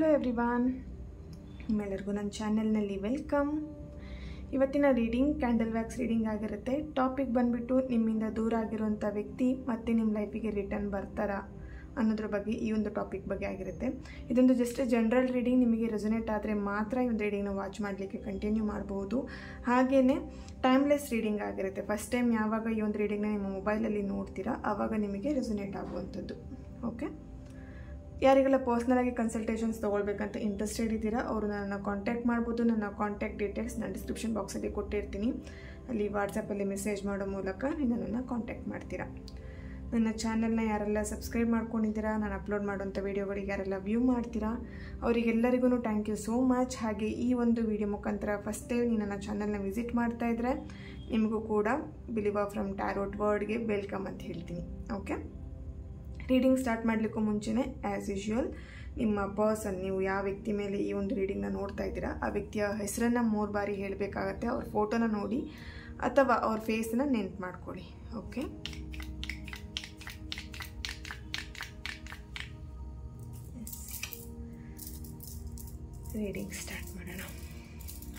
Hello everyone, ನಿಮ್ಮೆಲ್ಲರಿಗೂ ನನ್ನ ಚಾನೆಲ್ನಲ್ಲಿ ವೆಲ್ಕಮ್. ಇವತ್ತಿನ ರೀಡಿಂಗ್ ಕ್ಯಾಂಡಲ್ ವ್ಯಾಕ್ಸ್ ರೀಡಿಂಗ್ ಆಗಿರುತ್ತೆ. ಟಾಪಿಕ್ ಬಂದುಬಿಟ್ಟು ನಿಮ್ಮಿಂದ ದೂರ ಆಗಿರುವಂಥ ವ್ಯಕ್ತಿ ಮತ್ತೆ ನಿಮ್ಮ ಲೈಫಿಗೆ ರಿಟರ್ನ್ ಬರ್ತಾರಾ ಅನ್ನೋದ್ರ ಬಗ್ಗೆ ಈ ಒಂದು ಟಾಪಿಕ್ ಬಗ್ಗೆ ಆಗಿರುತ್ತೆ. ಇದೊಂದು ಜಸ್ಟ್ ಜನರಲ್ ರೀಡಿಂಗ್. ನಿಮಗೆ ರೆಸೊನೇಟ್ ಆದರೆ ಮಾತ್ರ ಈ ಒಂದು ರೀಡಿಂಗ್ನ ವಾಚ್ ಮಾಡಲಿಕ್ಕೆ ಕಂಟಿನ್ಯೂ ಮಾಡಬಹುದು. ಹಾಗೆಯೇ ಟೈಮ್ಲೆಸ್ ರೀಡಿಂಗ್ ಆಗಿರುತ್ತೆ. ಫಸ್ಟ್ ಟೈಮ್ ಯಾವಾಗ ಈ ಒಂದು ರೀಡಿಂಗ್ನ ನಿಮ್ಮ ಮೊಬೈಲಲ್ಲಿ ನೋಡ್ತೀರಾ ಆವಾಗ ನಿಮಗೆ ರೆಸೊನೇಟ್ ಆಗುವಂಥದ್ದು. ಓಕೆ, ಯಾರಿಗೆಲ್ಲ ಪರ್ಸ್ನಲಾಗಿ ಕನ್ಸಲ್ಟೇಷನ್ಸ್ ತೊಗೊಳ್ಬೇಕಂತ ಇಂಟ್ರೆಸ್ಟೆಡ್ ಇದ್ದೀರಾ ಅವರು ನನ್ನನ್ನು ಕಾಂಟ್ಯಾಕ್ಟ್ ಮಾಡ್ಬೋದು. ನನ್ನ ಕಾಂಟ್ಯಾಕ್ಟ್ ಡೀಟೇಲ್ಸ್ ನಾನು ಡಿಸ್ಕ್ರಿಪ್ಷನ್ ಬಾಕ್ಸಲ್ಲಿ ಕೊಟ್ಟಿರ್ತೀನಿ. ಅಲ್ಲಿ ವಾಟ್ಸಪ್ಪಲ್ಲಿ ಮೆಸೇಜ್ ಮಾಡೋ ಮೂಲಕ ನನ್ನನ್ನು ಕಾಂಟ್ಯಾಕ್ಟ್ ಮಾಡ್ತೀರಾ. ನನ್ನ ಚಾನಲ್ನ ಯಾರೆಲ್ಲ ಸಬ್ಸ್ಕ್ರೈಬ್ ಮಾಡ್ಕೊಂಡಿದ್ದೀರಾ, ನಾನು ಅಪ್ಲೋಡ್ ಮಾಡೋಂಥ ವೀಡಿಯೋಗಳಿಗೆ ಯಾರೆಲ್ಲ ವ್ಯೂ ಮಾಡ್ತೀರಾ ಅವರಿಗೆಲ್ಲರಿಗೂ ಥ್ಯಾಂಕ್ ಯು ಸೋ ಮಚ್. ಹಾಗೆ ಈ ಒಂದು ವಿಡಿಯೋ ಮುಖಾಂತರ ಫಸ್ಟ್ ಟೈಮ್ ನೀವು ನನ್ನ ಚಾನಲ್ನ ವಿಸಿಟ್ ಮಾಡ್ತಾ ಇದ್ದರೆ ನಿಮಗೂ ಕೂಡ ಬಿಲೀವರ್ ಫ್ರಮ್ ಟ್ಯಾರೋಟ್ ವರ್ಡ್ಗೆ ವೆಲ್ಕಮ್ ಅಂತ ಹೇಳ್ತೀನಿ. ಓಕೆ, ರೀಡಿಂಗ್ ಸ್ಟಾರ್ಟ್ ಮಾಡಲಿಕ್ಕೂ ಮುಂಚೆನೇ ಆ್ಯಸ್ ಯೂಶುವಲ್ ನಿಮ್ಮ ಪರ್ಸನ್, ನೀವು ಯಾವ ವ್ಯಕ್ತಿ ಮೇಲೆ ಈ ಒಂದು ರೀಡಿಂಗ್ನ ನೋಡ್ತಾ ಇದ್ದೀರಾ ಆ ವ್ಯಕ್ತಿಯ ಹೆಸರನ್ನು 3 ಬಾರಿ ಹೇಳಬೇಕಾಗತ್ತೆ. ಅವ್ರ ಫೋಟೋನ ನೋಡಿ ಅಥವಾ ಅವ್ರ ಫೇಸನ್ನ ನೆನ್ಪು ಮಾಡ್ಕೊಳ್ಳಿ. ಓಕೆ, ರೀಡಿಂಗ್ ಸ್ಟಾರ್ಟ್ ಮಾಡೋಣ.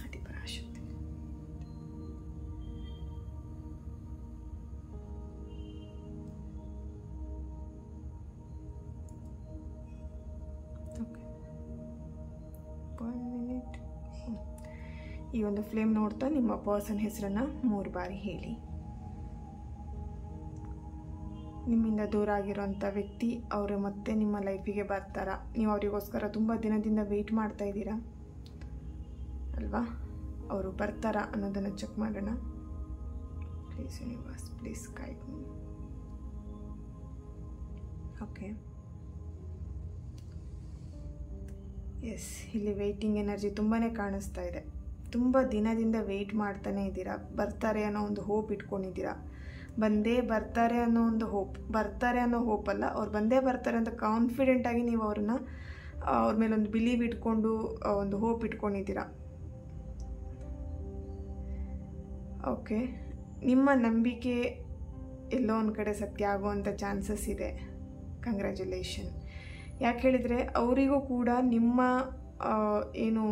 ಆದಿಪರಾಶಕ್ತಿ. Okay, 1 minute. ಈ ಒಂದು ಫ್ಲೇಮ್ ನೋಡ್ತಾ ನಿಮ್ಮ ಪರ್ಸನ್ ಹೆಸರನ್ನು 3 ಬಾರಿ ಹೇಳಿ. ನಿಮ್ಮಿಂದ ದೂರ ಆಗಿರೋಂಥ ವ್ಯಕ್ತಿ ಅವರು ಮತ್ತೆ ನಿಮ್ಮ ಲೈಫಿಗೆ ಬರ್ತಾರಾ? ನೀವು ಅವರಿಗೋಸ್ಕರ ತುಂಬ ದಿನದಿಂದ ವೆಯ್ಟ್ ಮಾಡ್ತಾ ಇದ್ದೀರಾ ಅಲ್ವಾ? ಅವರು ಬರ್ತಾರಾ ಅನ್ನೋದನ್ನು ಚೆಕ್ ಮಾಡೋಣ. Please universe, please guide me. Okay, yes, ಇಲ್ಲಿ ವೆಯ್ಟಿಂಗ್ ಎನರ್ಜಿ ತುಂಬಾ ಕಾಣಿಸ್ತಾ ಇದೆ. ತುಂಬ ದಿನದಿಂದ ವೆಯ್ಟ್ ಮಾಡ್ತಾನೆ ಇದ್ದೀರಾ. ಬರ್ತಾರೆ ಅನ್ನೋ ಒಂದು ಹೋಪ್ ಇಟ್ಕೊಂಡಿದ್ದೀರಾ. ಬಂದೇ ಬರ್ತಾರೆ ಅನ್ನೋ ಒಂದು ಹೋಪ್, ಬರ್ತಾರೆ ಅನ್ನೋ ಹೋಪ್ ಅಲ್ಲ, ಅವ್ರು ಬಂದೇ ಬರ್ತಾರೆ ಅಂತ ಕಾನ್ಫಿಡೆಂಟಾಗಿ ನೀವು ಅವ್ರ ಮೇಲೊಂದು ಬಿಲೀವ್ ಇಟ್ಕೊಂಡು ಒಂದು ಹೋಪ್ ಇಟ್ಕೊಂಡಿದ್ದೀರಾ. ಓಕೆ, ನಿಮ್ಮ ನಂಬಿಕೆ ಎಲ್ಲೋ ಒಂದು ಕಡೆ ಸತ್ಯ ಆಗುವಂಥ ಚಾನ್ಸಸ್ ಇದೆ. ಕಂಗ್ರ್ಯಾಚುಲೇಷನ್. ಯಾಕೆ ಹೇಳಿದರೆ ಅವರಿಗೂ ಕೂಡ ನಿಮ್ಮ ಏನು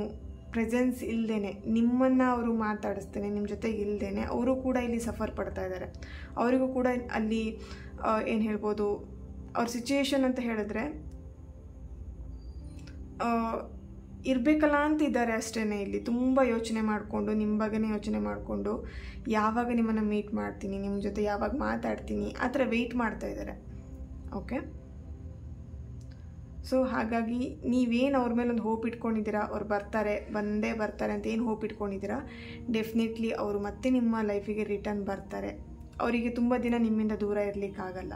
ಪ್ರೆಸೆನ್ಸ್ ಇಲ್ಲದೇ, ನಿಮ್ಮನ್ನು ಅವರು ಮಾತಾಡಿಸ್ತೇನೆ ನಿಮ್ಮ ಜೊತೆಗೆ ಇಲ್ಲದೇ ಅವರು ಕೂಡ ಇಲ್ಲಿ ಸಫರ್ ಪಡ್ತಾ ಇದ್ದಾರೆ. ಅವರಿಗೂ ಕೂಡ ಅಲ್ಲಿ ಏನು ಹೇಳ್ಬೋದು, ಅವ್ರ ಸಿಚುಯೇಷನ್ ಅಂತ ಹೇಳಿದ್ರೆ ಇರಬೇಕಲ್ಲ ಅಂತ ಇದ್ದಾರೆ ಅಷ್ಟೇ. ಇಲ್ಲಿ ತುಂಬ ಯೋಚನೆ ಮಾಡಿಕೊಂಡು, ನಿಮ್ಮ ಬಗ್ಗೆನೇ ಯೋಚನೆ ಮಾಡಿಕೊಂಡು ಯಾವಾಗ ನಿಮ್ಮನ್ನು ಮೀಟ್ ಮಾಡ್ತೀನಿ, ನಿಮ್ಮ ಜೊತೆ ಯಾವಾಗ ಮಾತಾಡ್ತೀನಿ ಆ ಥರ ವೆಯ್ಟ್ ಮಾಡ್ತಾ ಇದ್ದಾರೆ. ಓಕೆ, ಸೊ ಹಾಗಾಗಿ ನೀವೇನು ಅವ್ರ ಮೇಲೆ ಒಂದು ಹೋಪ್ ಇಟ್ಕೊಂಡಿದ್ದೀರಾ, ಅವ್ರು ಬಂದೇ ಬರ್ತಾರೆ ಅಂತ ಏನು ಹೋಪ್ ಇಟ್ಕೊಂಡಿದ್ದೀರಾ, ಡೆಫಿನೆಟ್ಲಿ ಅವರು ಮತ್ತೆ ನಿಮ್ಮ ಲೈಫಿಗೆ ರಿಟರ್ನ್ ಬರ್ತಾರೆ. ಅವರಿಗೆ ತುಂಬ ದಿನ ನಿಮ್ಮಿಂದ ದೂರ ಇರಲಿಕ್ಕಾಗಲ್ಲ.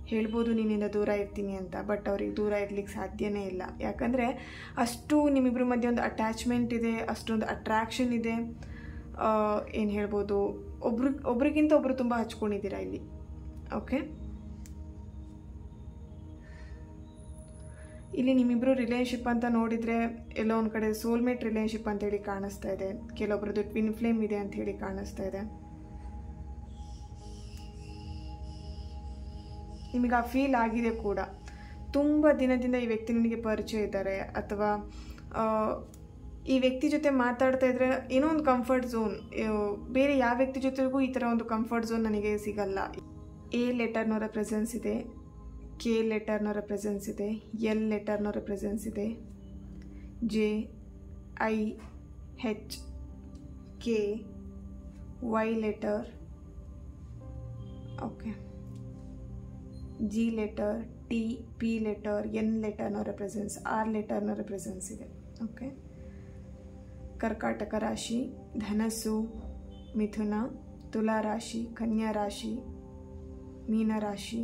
ಹೇಳ್ಬೋದು ನಿನ್ನಿಂದ ದೂರ ಇರ್ತೀನಿ ಅಂತ, ಬಟ್ ಅವ್ರಿಗೆ ದೂರ ಇರ್ಲಿಕ್ಕೆ ಸಾಧ್ಯನೇ ಇಲ್ಲ. ಯಾಕಂದರೆ ಅಷ್ಟು ನಿಮ್ಮಿಬ್ಬರ ಮಧ್ಯೆ ಒಂದು ಅಟ್ಯಾಚ್ಮೆಂಟ್ ಇದೆ, ಅಷ್ಟೊಂದು ಅಟ್ರಾಕ್ಷನ್ ಇದೆ. ಏನು ಹೇಳ್ಬೋದು, ಒಬ್ರಿಗಿಂತ ಒಬ್ಬರು ತುಂಬ ಹಚ್ಕೊಂಡಿದ್ದೀರಾ ಇಲ್ಲಿ. ಓಕೆ, ಇಲ್ಲಿ ನಿಮ್ಮಿಬ್ಬರು ರಿಲೇಷನ್ಶಿಪ್ ಅಂತ ನೋಡಿದರೆ ಎಲ್ಲೋ ಒಂದು ಕಡೆ ಸೋಲ್ಮೇಟ್ ರಿಲೇಷನ್ಶಿಪ್ ಅಂತೇಳಿ ಕಾಣಿಸ್ತಾ ಇದೆ. ಕೆಲವೊಬ್ಬರದ್ದು ಟ್ವಿನ್ ಫ್ಲೇಮ್ ಇದೆ ಅಂತ ಹೇಳಿ ಕಾಣಿಸ್ತಾ ಇದೆ. ನಿಮಗೆ ಆ ಫೀಲ್ ಆಗಿದೆ ಕೂಡ. ತುಂಬ ದಿನದಿಂದ ಈ ವ್ಯಕ್ತಿ ನನಗೆ ಪರಿಚಯ ಇದ್ದಾರೆ, ಅಥವಾ ಈ ವ್ಯಕ್ತಿ ಜೊತೆ ಮಾತಾಡ್ತಾ ಇದ್ರೆ ಏನೋ ಒಂದು ಕಂಫರ್ಟ್ ಝೋನ್. ಬೇರೆ ಯಾವ ವ್ಯಕ್ತಿ ಜೊತೆಗೂ ಈ ಥರ ಒಂದು ಕಂಫರ್ಟ್ ಝೋನ್ ನನಗೆ ಸಿಗಲ್ಲ. ಎ ಲೆಟರ್ನವರ ಪ್ರೆಸೆನ್ಸ್ ಇದೆ, ಕೆ ಲೆಟರ್ನವರ ಪ್ರೆಸೆನ್ಸ್ ಇದೆ, ಎಲ್ ಲೆಟರ್ನವರ ಪ್ರೆಸೆನ್ಸ್ ಇದೆ, J, I, H, K, Y letter, okay, G letter, T, P letter, N ಲೆಟರ್ನವರ ಪ್ರೆಸೆನ್ಸ್, ಆರ್ ಲೆಟರ್ನವರ ಪ್ರೆಸೆನ್ಸ್ ಇದೆ. ಓಕೆ, ಕರ್ಕಾಟಕ ರಾಶಿ, ಧನಸ್ಸು, ಮಿಥುನ, ತುಲಾ ರಾಶಿ, ಕನ್ಯಾ ರಾಶಿ, ಮೀನರಾಶಿ,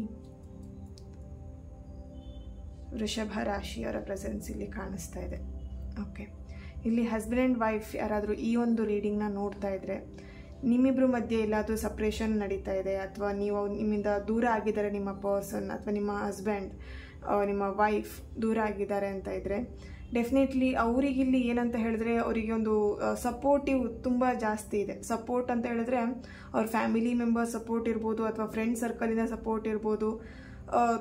ವೃಷಭ ರಾಶಿಯವರ ಪ್ರೆಸೆನ್ಸ್ ಇಲ್ಲಿ ಕಾಣಿಸ್ತಾ ಇದೆ. ಓಕೆ, ಇಲ್ಲಿ ಹಸ್ಬೆಂಡ್ ಆ್ಯಂಡ್ ವೈಫ್ ಯಾರಾದರೂ ಈ ಒಂದು ರೀಡಿಂಗ್ನ ನೋಡ್ತಾ ಇದ್ದರೆ ನಿಮ್ಮಿಬ್ಬರ ಮಧ್ಯೆ ಎಲ್ಲಾದರೂ ಸಪ್ರೇಷನ್ ನಡೀತಾ ಇದೆ, ಅಥವಾ ನೀವು ನಿಮ್ಮಿಂದ ದೂರ ಆಗಿದ್ದಾರೆ ನಿಮ್ಮ ಪರ್ಸನ್, ಅಥವಾ ನಿಮ್ಮ ಹಸ್ಬೆಂಡ್ ನಿಮ್ಮ ವೈಫ್ ದೂರ ಆಗಿದ್ದಾರೆ ಅಂತ ಇದ್ದರೆ ಡೆಫಿನೆಟ್ಲಿ ಅವರಿಗಿಲ್ಲಿ ಏನಂತ ಹೇಳಿದ್ರೆ ಅವರಿಗೆ ಒಂದು ಸಪೋರ್ಟಿವ್ ತುಂಬ ಜಾಸ್ತಿ ಇದೆ. ಸಪೋರ್ಟ್ ಅಂತ ಹೇಳಿದ್ರೆ ಅವ್ರ ಫ್ಯಾಮಿಲಿ ಮೆಂಬರ್ ಸಪೋರ್ಟ್ ಇರ್ಬೋದು, ಅಥವಾ ಫ್ರೆಂಡ್ ಸರ್ಕಲಿಂದ ಸಪೋರ್ಟ್ ಇರ್ಬೋದು,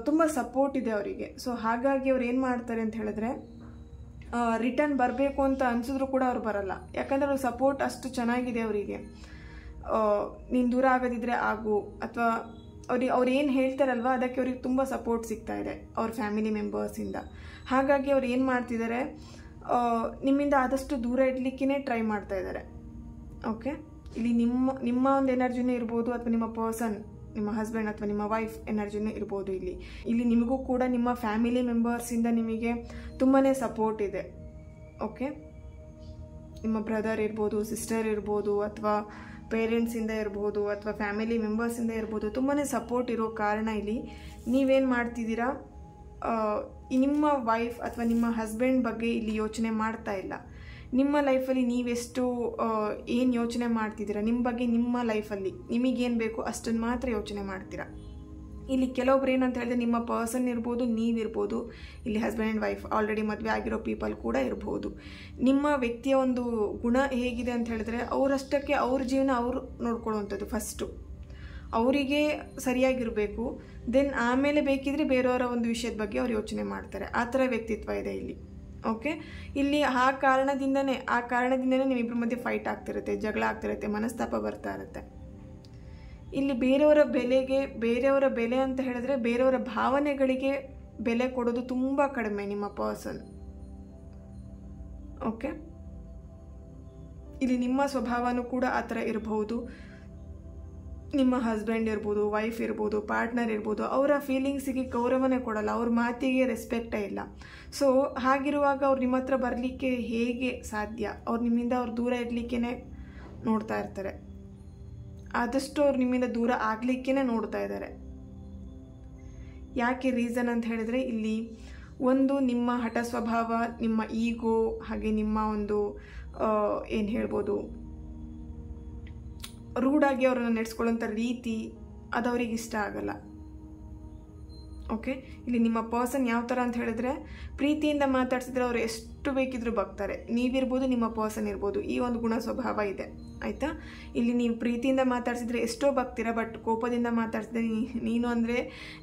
ತುಂಬ ಸಪೋರ್ಟ್ ಇದೆ ಅವರಿಗೆ. ಸೊ ಹಾಗಾಗಿ ಅವ್ರು ಏನು ಮಾಡ್ತಾರೆ ಅಂತ ಹೇಳಿದ್ರೆ ರಿಟರ್ನ್ ಬರಬೇಕು ಅಂತ ಅನಿಸಿದ್ರು ಕೂಡ ಅವ್ರು ಬರಲ್ಲ. ಯಾಕಂದರೆ ಅವ್ರ ಸಪೋರ್ಟ್ ಅಷ್ಟು ಚೆನ್ನಾಗಿದೆ ಅವರಿಗೆ. ನೀನು ದೂರ ಆಗೋದಿದ್ರೆ ಆಗು, ಅಥವಾ ಅವ್ರು ಏನು ಹೇಳ್ತಾರಲ್ವ ಅದಕ್ಕೆ ಅವ್ರಿಗೆ ತುಂಬ ಸಪೋರ್ಟ್ ಸಿಗ್ತಾ ಇದೆ ಅವ್ರ ಫ್ಯಾಮಿಲಿ ಮೆಂಬರ್ಸಿಂದ. ಹಾಗಾಗಿ ಅವ್ರು ಏನು ಮಾಡ್ತಿದ್ದಾರೆ, ನಿಮ್ಮಿಂದ ಆದಷ್ಟು ದೂರ ಇಡಲಿಕ್ಕೇ ಟ್ರೈ ಮಾಡ್ತಾ ಇದ್ದಾರೆ. ಓಕೆ, ಇಲ್ಲಿ ನಿಮ್ಮ ಒಂದು ಎನರ್ಜಿನೇ ಇರ್ಬೋದು, ಅಥವಾ ನಿಮ್ಮ ಪರ್ಸನ್, ನಿಮ್ಮ ಹಸ್ಬೆಂಡ್ ಅಥವಾ ನಿಮ್ಮ ವೈಫ್ ಎನರ್ಜಿನೂ ಇರ್ಬೋದು. ಇಲ್ಲಿ ನಿಮಗೂ ಕೂಡ ನಿಮ್ಮ ಫ್ಯಾಮಿಲಿ ಮೆಂಬರ್ಸಿಂದ ನಿಮಗೆ ತುಂಬಾ ಸಪೋರ್ಟ್ ಇದೆ. ಓಕೆ, ನಿಮ್ಮ ಬ್ರದರ್ ಇರ್ಬೋದು, ಸಿಸ್ಟರ್ ಇರ್ಬೋದು, ಅಥವಾ ಪೇರೆಂಟ್ಸಿಂದ ಇರ್ಬೋದು, ಅಥವಾ ಫ್ಯಾಮಿಲಿ ಮೆಂಬರ್ಸಿಂದ ಇರ್ಬೋದು, ತುಂಬಾ ಸಪೋರ್ಟ್ ಇರೋ ಕಾರಣ ಇಲ್ಲಿ ನೀವೇನು ಮಾಡ್ತಿದ್ದೀರಾ, ನಿಮ್ಮ ವೈಫ್ ಅಥವಾ ನಿಮ್ಮ ಹಸ್ಬೆಂಡ್ ಬಗ್ಗೆ ಇಲ್ಲಿ ಯೋಚನೆ ಮಾಡ್ತಾ ಇಲ್ಲ. ನಿಮ್ಮ ಲೈಫಲ್ಲಿ ನೀವೆಷ್ಟು ಏನು ಯೋಚನೆ ಮಾಡ್ತಿದ್ದೀರಾ, ನಿಮ್ಮ ಬಗ್ಗೆ, ನಿಮ್ಮ ಲೈಫಲ್ಲಿ ನಿಮಗೇನು ಬೇಕು ಅಷ್ಟನ್ನು ಮಾತ್ರ ಯೋಚನೆ ಮಾಡ್ತೀರಾ. ಇಲ್ಲಿ ಕೆಲವೊಬ್ರು ಏನಂತ ಹೇಳಿದ್ರೆ, ನಿಮ್ಮ ಪರ್ಸನ್ ಇರ್ಬೋದು, ನೀವಿರ್ಬೋದು, ಇಲ್ಲಿ ಹಸ್ಬೆಂಡ್ ಆ್ಯಂಡ್ ವೈಫ್ ಆಲ್ರೆಡಿ ಮದುವೆ ಆಗಿರೋ ಪೀಪಲ್ ಕೂಡ ಇರ್ಬೋದು. ನಿಮ್ಮ ವ್ಯಕ್ತಿಯ ಒಂದು ಗುಣ ಹೇಗಿದೆ ಅಂತ ಹೇಳಿದ್ರೆ, ಅವರಷ್ಟಕ್ಕೆ ಅವ್ರ ಜೀವನ ಅವ್ರು ನೋಡ್ಕೊಳ್ಳುವಂಥದ್ದು. ಫಸ್ಟು ಅವರಿಗೆ ಸರಿಯಾಗಿರಬೇಕು, ದೆನ್ ಆಮೇಲೆ ಬೇಕಿದ್ರೆ ಬೇರೆಯವರ ಒಂದು ವಿಷಯದ ಬಗ್ಗೆ ಅವ್ರು ಯೋಚನೆ ಮಾಡ್ತಾರೆ. ಆ ಥರ ವ್ಯಕ್ತಿತ್ವ ಇದೆ ಇಲ್ಲಿ. ಓಕೆ, ಇಲ್ಲಿ ಆ ಕಾರಣದಿಂದನೇ ನಿಮ್ಮಿಬ್ಬರ ಮಧ್ಯೆ ಫೈಟ್ ಆಗ್ತಿರುತ್ತೆ, ಜಗಳ ಆಗ್ತಿರುತ್ತೆ, ಮನಸ್ತಾಪ ಬರ್ತಾ ಇರುತ್ತೆ. ಇಲ್ಲಿ ಬೇರೆಯವರ ಬೆಲೆ ಅಂತ ಹೇಳಿದ್ರೆ, ಬೇರೆಯವರ ಭಾವನೆಗಳಿಗೆ ಬೆಲೆ ಕೊಡೋದು ತುಂಬ ಕಡಿಮೆ ನಿಮ್ಮ ಪರ್ಸನ್. ಓಕೆ, ಇಲ್ಲಿ ನಿಮ್ಮ ಸ್ವಭಾವನೂ ಕೂಡ ಆ ಥರ ಇರಬಹುದು. ನಿಮ್ಮ ಹಸ್ಬೆಂಡ್ ಇರ್ಬೋದು, ವೈಫ್ ಇರ್ಬೋದು, ಪಾರ್ಟ್ನರ್ ಇರ್ಬೋದು, ಅವರ ಫೀಲಿಂಗ್ಸಿಗೆ ಗೌರವನೇ ಕೊಡಲ್ಲ, ಅವ್ರ ಮಾತಿಗೆ ರೆಸ್ಪೆಕ್ಟೇ ಇಲ್ಲ. ಸೊ ಹಾಗಿರುವಾಗ ಅವ್ರು ನಿಮ್ಮ ಹತ್ರ ಬರಲಿಕ್ಕೆ ಹೇಗೆ ಸಾಧ್ಯ? ನಿಮ್ಮಿಂದ ಅವ್ರು ದೂರ ಇರಲಿಕ್ಕೇ ನೋಡ್ತಾ ಇರ್ತಾರೆ. ಆದಷ್ಟು ಅವ್ರು ನಿಮ್ಮಿಂದ ದೂರ ಆಗಲಿಕ್ಕೇ ನೋಡ್ತಾ ಇದ್ದಾರೆ. ಯಾಕೆ ರೀಸನ್ ಅಂತ ಹೇಳಿದ್ರೆ, ಇಲ್ಲಿ ಒಂದು ನಿಮ್ಮ ಹಠ ಸ್ವಭಾವ, ನಿಮ್ಮ ಈಗೋ, ಹಾಗೆ ನಿಮ್ಮ ಒಂದು ಏನು ಹೇಳ್ಬೋದು, ರೂಢಾಗಿ ಅವ್ರನ್ನ ನಡೆಸ್ಕೊಳ್ಳೋಂಥ ರೀತಿ ಅದು ಅವ್ರಿಗೆ ಇಷ್ಟ ಆಗಲ್ಲ. ಓಕೆ, ಇಲ್ಲಿ ನಿಮ್ಮ ಪರ್ಸನ್ ಯಾವ ಥರ ಅಂತ ಹೇಳಿದ್ರೆ, ಪ್ರೀತಿಯಿಂದ ಮಾತಾಡ್ಸಿದ್ರೆ ಅವ್ರು ಎಷ್ಟು ಬೇಕಿದ್ರೂ ಬಗ್ತಾರೆ. ನೀವಿರ್ಬೋದು, ನಿಮ್ಮ ಪರ್ಸನ್ ಇರ್ಬೋದು, ಈ ಒಂದು ಗುಣ ಸ್ವಭಾವ ಇದೆ. ಆಯಿತಾ, ಇಲ್ಲಿ ನೀವು ಪ್ರೀತಿಯಿಂದ ಮಾತಾಡ್ಸಿದ್ರೆ ಎಷ್ಟೋ ಬಗ್ತೀರಾ, ಬಟ್ ಕೋಪದಿಂದ ಮಾತಾಡ್ಸಿದ್ರೆ ನೀನು ಅಂದರೆ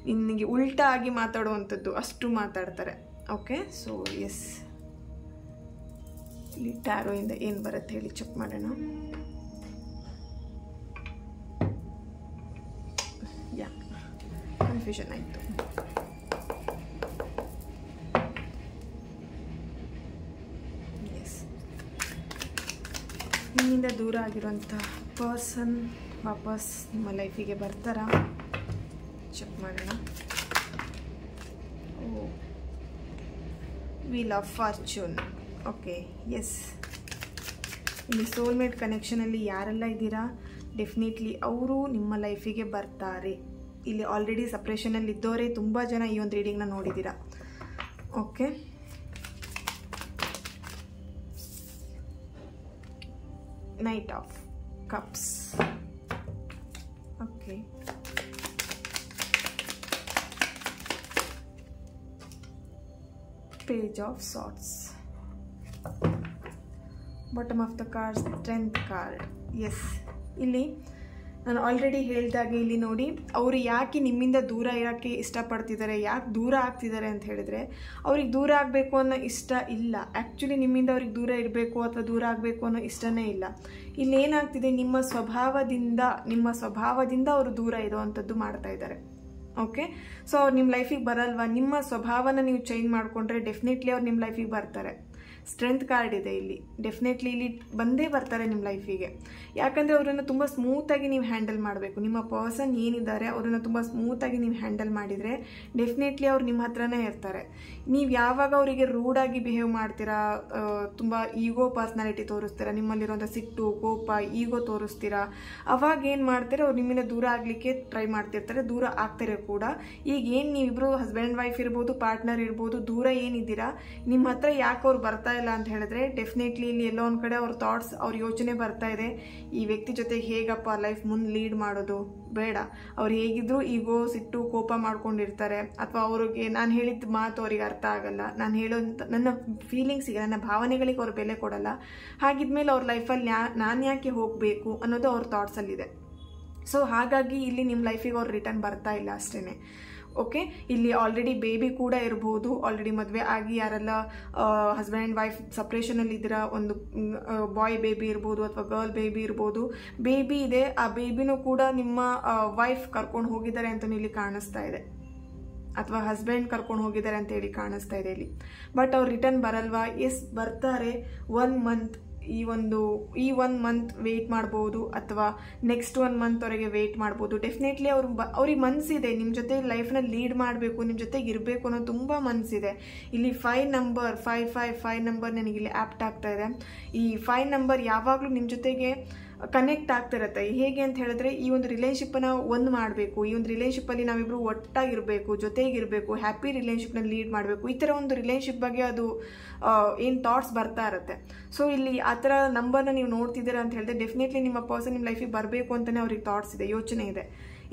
ನಿನಗೆ ಉಲ್ಟಾ ಆಗಿ ಮಾತಾಡುವಂಥದ್ದು, ಅಷ್ಟು ಮಾತಾಡ್ತಾರೆ. ಓಕೆ, ಸೊ ಎಸ್, ಇಲ್ಲಿ ಟ್ಯಾರೋಯಿಂದ ಏನು ಬರುತ್ತೆ ಹೇಳಿ ಚೆಕ್ ಮಾಡೋಣ. ಕನ್ಫ್ಯೂಷನ್ ಆಯಿತು. ಎಸ್, ನಿಮ್ಮಿಂದ ದೂರ ಆಗಿರುವಂಥ ಪರ್ಸನ್ ವಾಪಸ್ ನಿಮ್ಮ ಲೈಫಿಗೆ ಬರ್ತಾರಾ ಚೆಕ್ ಮಾಡೋಣ. Wheel of fortune. Okay, yes, ಇಲ್ಲಿ ಸೋಲ್ಮೇಟ್ ಕನೆಕ್ಷನಲ್ಲಿ ಯಾರೆಲ್ಲ ಇದ್ದೀರಾ, ಡೆಫಿನೆಟ್ಲಿ ಅವರು ನಿಮ್ಮ ಲೈಫಿಗೆ ಬರ್ತಾರೆ. ಇಲ್ಲಿ ಆಲ್ರೆಡಿ ಸಪ್ರೇಷನಲ್ಲಿ ಇದ್ದವರೇ ತುಂಬ ಜನ ಈ ಒಂದು ರೀಡಿಂಗ್ನ ನೋಡಿದ್ದೀರಾ. Okay, knight of cups. Okay, page of swords. Bottom of the card, strength card. Yes, ಇಲ್ಲಿ ನಾನು ಆಲ್ರೆಡಿ ಹೇಳಿದಾಗೆ ಇಲ್ಲಿ ನೋಡಿ, ಅವರು ಯಾಕೆ ನಿಮ್ಮಿಂದ ದೂರ ಇರೋಕ್ಕೆ ಇಷ್ಟಪಡ್ತಿದ್ದಾರೆ, ಯಾಕೆ ದೂರ ಆಗ್ತಿದ್ದಾರೆ ಅಂತ ಹೇಳಿದ್ರೆ, ಅವ್ರಿಗೆ ದೂರ ಆಗಬೇಕು ಅನ್ನೋ ಇಷ್ಟ ಇಲ್ಲ. ಆ್ಯಕ್ಚುಲಿ ನಿಮ್ಮಿಂದ ಅವ್ರಿಗೆ ದೂರ ಇರಬೇಕು ಅಥವಾ ದೂರ ಆಗಬೇಕು ಅನ್ನೋ ಇಷ್ಟನೇ ಇಲ್ಲ. ಇಲ್ಲಿ ಏನಾಗ್ತಿದೆ, ನಿಮ್ಮ ಸ್ವಭಾವದಿಂದ ಅವರು ದೂರ ಇರೋವಂಥದ್ದು ಮಾಡ್ತಾ ಇದ್ದಾರೆ. ಓಕೆ, ಸೊ ಅವ್ರು ನಿಮ್ಮ ಲೈಫಿಗೆ ಬರಲ್ವಾ, ನಿಮ್ಮ ಸ್ವಭಾವನ ನೀವು ಚೇಂಜ್ ಮಾಡಿಕೊಂಡ್ರೆ ಡೆಫಿನೆಟ್ಲಿ ಅವ್ರು ನಿಮ್ಮ ಲೈಫಿಗೆ ಬರ್ತಾರೆ. ಸ್ಟ್ರೆಂತ್ ಕಾರ್ಡ್ ಇದೆ ಇಲ್ಲಿ, ಡೆಫಿನೆಟ್ಲಿ ಇಲ್ಲಿ ಬಂದೇ ಬರ್ತಾರೆ ನಿಮ್ಮ ಲೈಫಿಗೆ. ಯಾಕಂದರೆ ಅವರನ್ನು ತುಂಬ ಸ್ಮೂತಾಗಿ ನೀವು ಹ್ಯಾಂಡಲ್ ಮಾಡಬೇಕು. ನಿಮ್ಮ ಪರ್ಸನ್ ಏನಿದ್ದಾರೆ ಅವರನ್ನು ತುಂಬ ಸ್ಮೂತಾಗಿ ನೀವು ಹ್ಯಾಂಡಲ್ ಮಾಡಿದರೆ ಡೆಫಿನೆಟ್ಲಿ ಅವ್ರು ನಿಮ್ಮ ಹತ್ರನೇ ಇರ್ತಾರೆ. ನೀವು ಯಾವಾಗ ಅವರಿಗೆ ರೂಡಾಗಿ ಬಿಹೇವ್ ಮಾಡ್ತೀರಾ, ತುಂಬ ಈಗೋ ಪರ್ಸ್ನಾಲಿಟಿ ತೋರಿಸ್ತೀರಾ, ನಿಮ್ಮಲ್ಲಿರುವಂಥ ಸಿಟ್ಟು, ಕೋಪ, ಈಗೋ ತೋರಿಸ್ತೀರಾ, ಅವಾಗ ಏನು ಮಾಡ್ತಾರೆ, ಅವ್ರು ನಿಮ್ಮಿಂದ ದೂರ ಆಗಲಿಕ್ಕೆ ಟ್ರೈ ಮಾಡ್ತಿರ್ತಾರೆ, ದೂರ ಆಗ್ತಾರೆ ಕೂಡ. ಈಗ ಏನು ನೀವಿಬ್ಬರು ಹಸ್ಬೆಂಡ್ ವೈಫ್ ಇರ್ಬೋದು, ಪಾರ್ಟ್ನರ್ ಇರ್ಬೋದು, ದೂರ ಏನಿದ್ದೀರಾ, ನಿಮ್ಮ ಹತ್ರ ಯಾಕೆ ಅವ್ರು ಬರ್ತಾ ಇಲ್ಲ ಅಂತ ಹೇಳಿದ್ರೆ, ಡೆಫಿನೆಟ್ಲಿ ಇಲ್ಲಿ ಎಲ್ಲೋ ಒಂದು ಕಡೆ ಅವ್ರ ಥಾಟ್ಸ್, ಅವ್ರ ಯೋಚನೆ ಬರ್ತಾ ಇದೆ, ಈ ವ್ಯಕ್ತಿ ಜೊತೆಗೆ ಹೇಗಪ್ಪ ಲೈಫ್ ಮುಂದೆ ಲೀಡ್ ಮಾಡೋದು, ಬೇಡ, ಅವ್ರು ಹೇಗಿದ್ರು ಈಗೋ, ಸಿಟ್ಟು, ಕೋಪ ಮಾಡ್ಕೊಂಡಿರ್ತಾರೆ, ಅಥವಾ ಅವ್ರಿಗೆ ನಾನು ಹೇಳಿದ ಮಾತು ಅವ್ರಿಗೆ ಅರ್ಥ ಆಗಲ್ಲ, ನಾನು ಹೇಳೋಂಥ ನನ್ನ ಫೀಲಿಂಗ್ಸಿಗೆ, ನನ್ನ ಭಾವನೆಗಳಿಗೆ ಅವ್ರು ಬೆಲೆ ಕೊಡಲ್ಲ. ಹಾಗಿದ್ಮೇಲೆ ಅವ್ರ ಲೈಫಲ್ಲಿ ನಾನು ಯಾಕೆ ಹೋಗಬೇಕು ಅನ್ನೋದು ಅವ್ರ ಥಾಟ್ಸಲ್ಲಿದೆ. ಸೊ ಹಾಗಾಗಿ ಇಲ್ಲಿ ನಿಮ್ಮ ಲೈಫಿಗೆ ಅವ್ರು ರಿಟರ್ನ್ ಬರ್ತಾ ಇಲ್ಲ ಅಷ್ಟೇ. ಓಕೆ, ಇಲ್ಲಿ ಆಲ್ರೆಡಿ ಬೇಬಿ ಕೂಡ ಇರಬಹುದು, ಆಲ್ರೆಡಿ ಮದುವೆ ಆಗಿ ಯಾರೆಲ್ಲ ಹಸ್ಬೆಂಡ್ ಆ್ಯಂಡ್ ವೈಫ್ ಸಪ್ರೇಷನಲ್ಲಿ ಇದ್ದೀರಾ, ಒಂದು ಬಾಯ್ ಬೇಬಿ ಇರ್ಬೋದು ಅಥವಾ ಗರ್ಲ್ ಬೇಬಿ ಇರ್ಬೋದು, ಬೇಬಿ ಇದೆ, ಆ ಬೇಬಿನೂ ಕೂಡ ನಿಮ್ಮ ವೈಫ್ ಕರ್ಕೊಂಡು ಹೋಗಿದ್ದಾರೆ ಅಂತ ಇಲ್ಲಿ ಕಾಣಿಸ್ತಾ ಇದೆ, ಅಥವಾ ಹಸ್ಬೆಂಡ್ ಕರ್ಕೊಂಡು ಹೋಗಿದ್ದಾರೆ ಅಂತ ಹೇಳಿ ಕಾಣಿಸ್ತಾ ಇದೆ ಇಲ್ಲಿ. ಬಟ್ ಅವ್ರು ರಿಟರ್ನ್ ಬರಲ್ವಾ? ಎಸ್, ಬರ್ತಾರೆ. 1 ಮಂತ್, ಈ ಒನ್ ಮಂತ್ ವೆಯ್ಟ್ ಮಾಡ್ಬೋದು, ಅಥವಾ ನೆಕ್ಸ್ಟ್ 1 ಮಂತ್ ಅವರಿಗೆ ವೆಯ್ಟ್ ಮಾಡ್ಬೋದು. ಡೆಫಿನೆಟ್ಲಿ ಅವ್ರಿಗೆ ಮನಸ್ಸಿದೆ ನಿಮ್ಮ ಜೊತೆ ಲೈಫ್ನ ಲೀಡ್ ಮಾಡಬೇಕು, ನಿಮ್ಮ ಜೊತೆಗೆ ಇರಬೇಕು ಅನ್ನೋ ತುಂಬ ಮನಸ್ಸಿದೆ. ಇಲ್ಲಿ 5 ನಂಬರ್ ನನಗಿಲ್ಲಿ ಆ್ಯಪ್ಟ್ ಆಗ್ತಾ ಇದೆ. ಈ 5 ನಂಬರ್ ಯಾವಾಗಲೂ ನಿಮ್ಮ ಜೊತೆಗೆ ಕನೆಕ್ಟ್ ಆಗ್ತಿರತ್ತೆ. ಹೇಗೆ ಅಂತ ಹೇಳಿದ್ರೆ, ಈ ಒಂದು ರಿಲೇಶನ್ಶಿಪ್ಪನ್ನು ಒಂದು ಮಾಡಬೇಕು, ಈ ಒಂದು ರಿಲೇಶನ್ಶಿಪ್ಪಲ್ಲಿ ನಾವಿಬ್ಬರು ಒಟ್ಟಾಗಿರಬೇಕು, ಜೊತೆಗಿರಬೇಕು, ಹ್ಯಾಪಿ ರಿಲೇಶನ್ಶಿಪ್ನ ಲೀಡ್ ಮಾಡಬೇಕು, ಈ ಥರ ಒಂದು ರಿಲೇಶನ್ಶಿಪ್ ಬಗ್ಗೆ ಅದು ಏನು ಥಾಟ್ಸ್ ಬರ್ತಾ ಇರುತ್ತೆ. ಸೊ ಇಲ್ಲಿ ಆ ಥರ ನಂಬರ್ನ ನೀವು ನೋಡ್ತಿದ್ದೀರಾ ಅಂತ ಹೇಳಿದ್ರೆ ಡೆಫಿನೆಟ್ಲಿ ನಿಮ್ಮ ಪರ್ಸನ್ ನಿಮ್ಮ ಲೈಫಿಗೆ ಬರಬೇಕು ಅಂತಲೇ ಅವ್ರಿಗೆ ಥಾಟ್ಸ್ ಇದೆ, ಯೋಚನೆ ಇದೆ.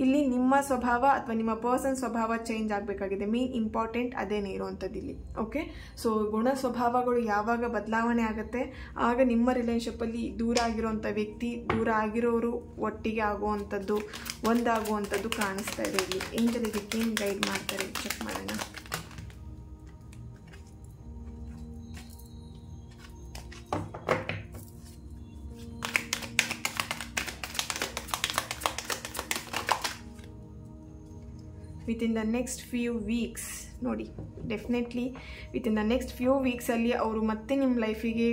ಇಲ್ಲಿ ನಿಮ್ಮ ಸ್ವಭಾವ ಅಥವಾ ನಿಮ್ಮ ಪರ್ಸನ್ ಸ್ವಭಾವ ಚೇಂಜ್ ಆಗಬೇಕಾಗಿದೆ. ಮೇನ್ ಇಂಪಾರ್ಟೆಂಟ್ ಅದೇನೇ ಇರುವಂಥದ್ದು ಇಲ್ಲಿ. ಓಕೆ, ಸೊ ಗುಣ ಸ್ವಭಾವಗಳು ಯಾವಾಗ ಬದಲಾವಣೆ ಆಗುತ್ತೆ ಆಗ ನಿಮ್ಮ ರಿಲೇಶನ್ಶಿಪ್ಪಲ್ಲಿ ದೂರ ಆಗಿರುವಂಥ ವ್ಯಕ್ತಿ, ದೂರ ಆಗಿರೋರು ಒಟ್ಟಿಗೆ ಆಗುವಂಥದ್ದು, ಒಂದಾಗುವಂಥದ್ದು ಕಾಣಿಸ್ತಾ ಇದೆ ಇಲ್ಲಿ. ಏಂಜಲ್ ಇದಕ್ಕೆ ಏನು ಗೈಡ್ ಮಾಡ್ತಾರೆ ಚೆಕ್ ಮಾಡೋಣ. Within the next few weeks ನೋಡಿ, definitely within the next few ವೀಕ್ಸಲ್ಲಿ ಅವರು ಮತ್ತೆ ನಿಮ್ಮ ಲೈಫಿಗೆ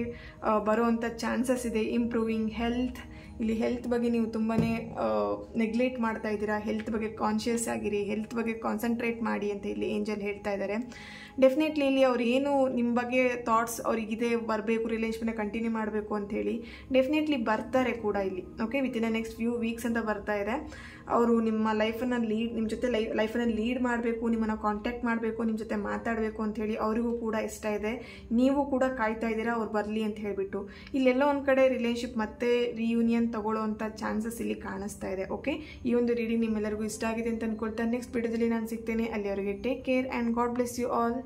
ಬರೋವಂಥ ಚಾನ್ಸಸ್ ಇದೆ. ಇಂಪ್ರೂವಿಂಗ್ ಹೆಲ್ತ್, ಇಲ್ಲಿ ಹೆಲ್ತ್ ಬಗ್ಗೆ ನೀವು ತುಂಬಾ ನೆಗ್ಲೆಕ್ಟ್ ಮಾಡ್ತಾ ಇದ್ದೀರಾ, ಹೆಲ್ತ್ ಬಗ್ಗೆ ಕಾನ್ಷಿಯಸ್ ಆಗಿರಿ, ಹೆಲ್ತ್ ಬಗ್ಗೆ ಕಾನ್ಸಂಟ್ರೇಟ್ ಮಾಡಿ ಅಂತ ಇಲ್ಲಿ ಏಂಜಲ್ ಹೇಳ್ತಾ ಇದ್ದಾರೆ. ಡೆಫಿನೆಟ್ಲಿ ಇಲ್ಲಿ ಅವ್ರು ಏನು ನಿಮ್ಮ ಬಗ್ಗೆ ಥಾಟ್ಸ್ ಅವರಿಗಿದೆ, ಬರಬೇಕು, ರಿಲೇಷನ್ನ ಕಂಟಿನ್ಯೂ ಮಾಡಬೇಕು ಅಂತ ಹೇಳಿ ಡೆಫಿನೆಟ್ಲಿ ಬರ್ತಾರೆ ಕೂಡ ಇಲ್ಲಿ. Okay, within the next few weeks ಅಂತ ಬರ್ತಾ ಇದೆ. ಅವರು ನಿಮ್ಮ ಲೈಫನ್ನು ನಿಮ್ಮ ಜೊತೆ ಲೈಫನ್ನು ಲೀಡ್ ಮಾಡಬೇಕು, ನಿಮ್ಮನ್ನು ಕಾಂಟ್ಯಾಕ್ಟ್ ಮಾಡಬೇಕು, ನಿಮ್ಮ ಜೊತೆ ಮಾತಾಡಬೇಕು ಅಂತ ಹೇಳಿ ಅವರಿಗೂ ಕೂಡ ಇಷ್ಟ ಇದೆ. ನೀವು ಕೂಡ ಕಾಯ್ತಾ ಇದ್ದೀರಾ ಅವ್ರು ಬರಲಿ ಅಂತ ಹೇಳಿಬಿಟ್ಟು. ಇಲ್ಲೆಲ್ಲೋ ಒಂದು ಕಡೆ ರಿಲೇಶನ್ಶಿಪ್ ಮತ್ತೆ ರಿಯೂನಿಯನ್ ತಗೊಳ್ಳೋವಂಥ ಚಾನ್ಸಸ್ ಇಲ್ಲಿ ಕಾಣಿಸ್ತಾ ಇದೆ. ಓಕೆ, ಈ ಒಂದು ರೀಡಿಂಗ್ ನಿಮ್ಮೆಲ್ಲರಿಗೂ ಇಷ್ಟ ಆಗಿದೆ ಅಂತ ಅಂದ್ಕೊಳ್ತಾ ನೆಕ್ಸ್ಟ್ ವಿಡಿಯೋದಲ್ಲಿ ನಾನು ಸಿಗ್ತೇನೆ. ಅಲ್ಲಿವರೆಗೆ take care and God bless you all.